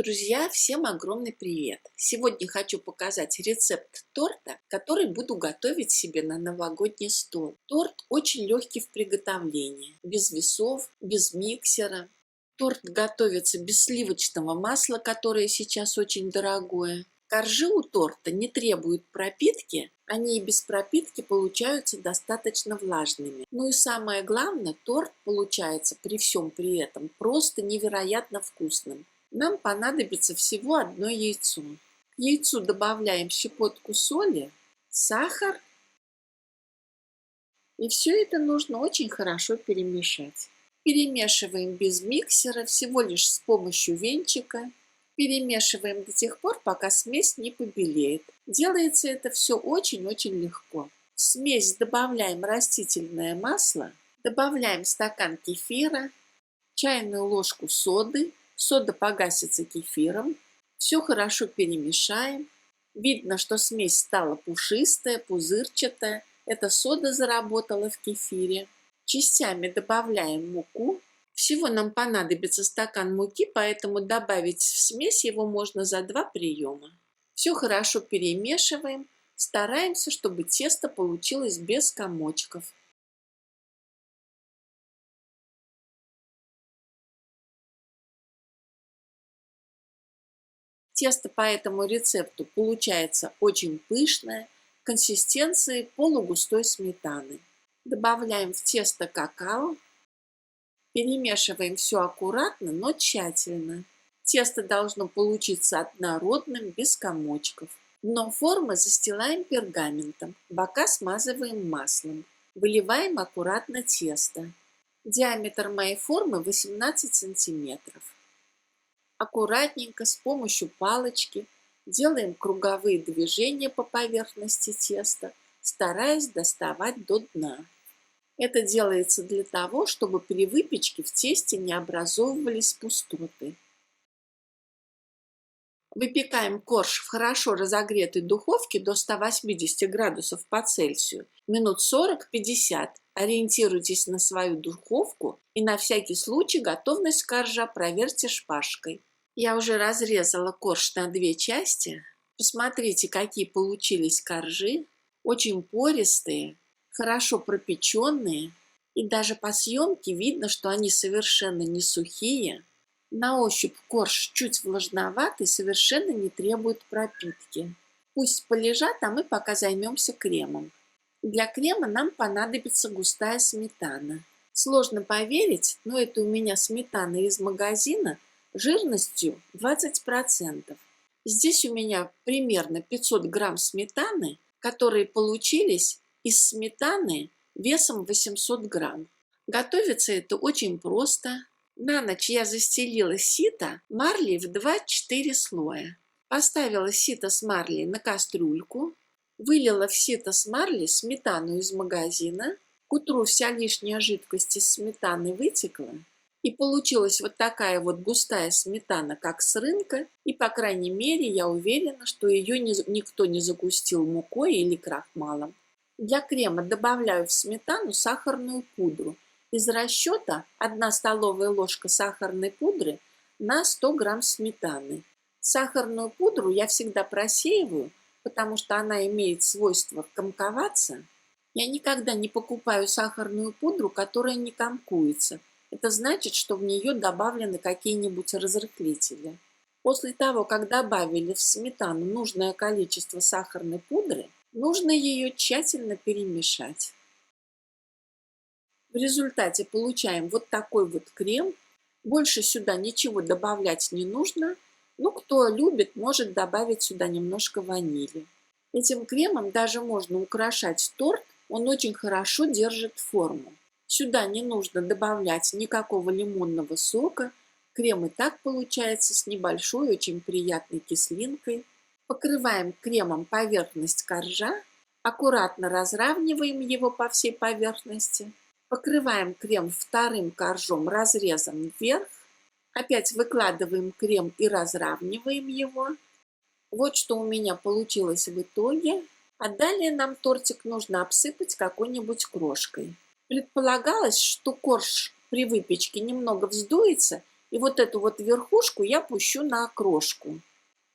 Друзья, всем огромный привет! Сегодня хочу показать рецепт торта, который буду готовить себе на новогодний стол. Торт очень легкий в приготовлении, без весов, без миксера. Торт готовится без сливочного масла, которое сейчас очень дорогое. Коржи у торта не требуют пропитки, они и без пропитки получаются достаточно влажными. Ну и самое главное, торт получается при всем при этом просто невероятно вкусным. Нам понадобится всего одно яйцо. К яйцу добавляем щепотку соли, сахар. И все это нужно очень хорошо перемешать. Перемешиваем без миксера, всего лишь с помощью венчика. Перемешиваем до тех пор, пока смесь не побелеет. Делается это все очень-очень легко. В смесь добавляем растительное масло, добавляем стакан кефира, чайную ложку соды. Сода погасится кефиром. Все хорошо перемешаем. Видно, что смесь стала пушистая, пузырчатая. Эта сода заработала в кефире. Частями добавляем муку. Всего нам понадобится стакан муки, поэтому добавить в смесь его можно за 2 приема. Все хорошо перемешиваем. Стараемся, чтобы тесто получилось без комочков. Тесто по этому рецепту получается очень пышное, консистенции полугустой сметаны. Добавляем в тесто какао. Перемешиваем все аккуратно, но тщательно. Тесто должно получиться однородным, без комочков. Дно формы застилаем пергаментом, бока смазываем маслом. Выливаем аккуратно тесто. Диаметр моей формы 18 сантиметров. Аккуратненько с помощью палочки делаем круговые движения по поверхности теста, стараясь доставать до дна. Это делается для того, чтобы при выпечке в тесте не образовывались пустоты. Выпекаем корж в хорошо разогретой духовке до 180 градусов по Цельсию минут 40-50. Ориентируйтесь на свою духовку и на всякий случай готовность коржа проверьте шпажкой. Я уже разрезала корж на 2 части. Посмотрите, какие получились коржи. Очень пористые, хорошо пропеченные. И даже по съемке видно, что они совершенно не сухие. На ощупь корж чуть влажноватый, совершенно не требует пропитки. Пусть полежат, а мы пока займемся кремом. Для крема нам понадобится густая сметана. Сложно поверить, но это у меня сметана из магазина жирностью 20%. Здесь у меня примерно 500 грамм сметаны, которые получились из сметаны весом 800 грамм. Готовится это очень просто. На ночь я застелила сито марлей в 2-4 слоя. Поставила сито с марлей на кастрюльку. Вылила в сито с марлей сметану из магазина. К утру вся лишняя жидкость из сметаны вытекла. И получилась вот такая вот густая сметана, как с рынка. И, по крайней мере, я уверена, что ее никто не загустил мукой или крахмалом. Для крема добавляю в сметану сахарную пудру. Из расчета 1 столовая ложка сахарной пудры на 100 грамм сметаны. Сахарную пудру я всегда просеиваю, потому что она имеет свойство комковаться. Я никогда не покупаю сахарную пудру, которая не комкуется. Это значит, что в нее добавлены какие-нибудь разрыхлители. После того, как добавили в сметану нужное количество сахарной пудры, нужно ее тщательно перемешать. В результате получаем вот такой вот крем. Больше сюда ничего добавлять не нужно. Но кто любит, может добавить сюда немножко ванили. Этим кремом даже можно украшать торт. Он очень хорошо держит форму. Сюда не нужно добавлять никакого лимонного сока. Крем и так получается с небольшой, очень приятной кислинкой. Покрываем кремом поверхность коржа. Аккуратно разравниваем его по всей поверхности. Покрываем крем вторым коржом разрезом вверх. Опять выкладываем крем и разравниваем его. Вот что у меня получилось в итоге. А далее нам тортик нужно обсыпать какой-нибудь крошкой. Предполагалось, что корж при выпечке немного вздуется И вот эту вот верхушку я пущу на окрошку.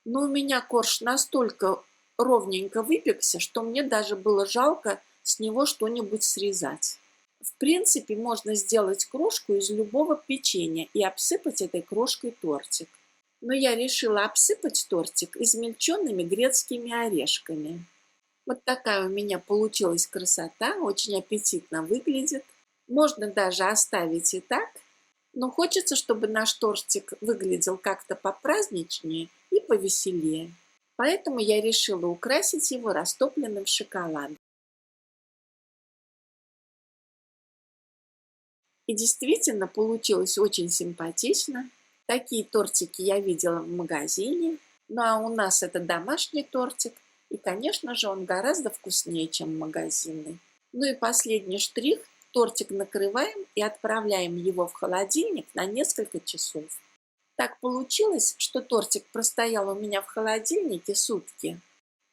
Но у меня корж настолько ровненько выпекся, что мне даже было жалко с него что-нибудь срезать. В принципе, можно сделать крошку из любого печенья и обсыпать этой крошкой тортик. Но я решила обсыпать тортик измельченными грецкими орешками. Вот такая у меня получилась красота, очень аппетитно выглядит. Можно даже оставить и так, но хочется, чтобы наш тортик выглядел как-то попраздничнее и повеселее. Поэтому я решила украсить его растопленным шоколадом. И действительно получилось очень симпатично. Такие тортики я видела в магазине. Ну а у нас это домашний тортик. И, конечно же, он гораздо вкуснее, чем магазинный. Ну и последний штрих. Тортик накрываем и отправляем его в холодильник на несколько часов. Так получилось, что тортик простоял у меня в холодильнике сутки,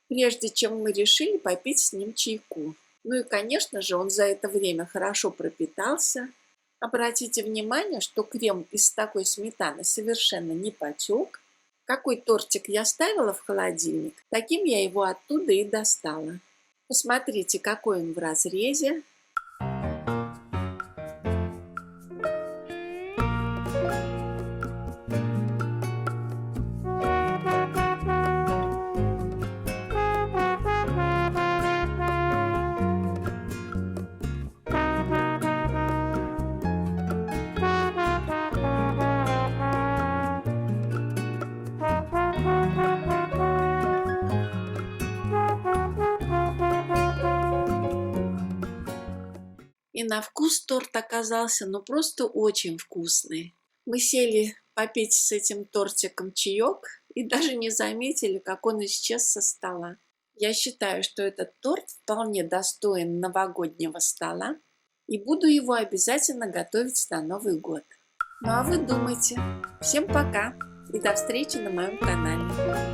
прежде чем мы решили попить с ним чайку. Ну и, конечно же, он за это время хорошо пропитался. Обратите внимание, что крем из такой сметаны совершенно не потек. Какой тортик я ставила в холодильник, таким я его оттуда и достала. Посмотрите, какой он в разрезе. И на вкус торт оказался, ну, просто очень вкусный. Мы сели попить с этим тортиком чаек и даже не заметили, как он исчез со стола. Я считаю, что этот торт вполне достоин новогоднего стола, и буду его обязательно готовить на Новый год. Ну а вы думайте. Всем пока и до встречи на моем канале.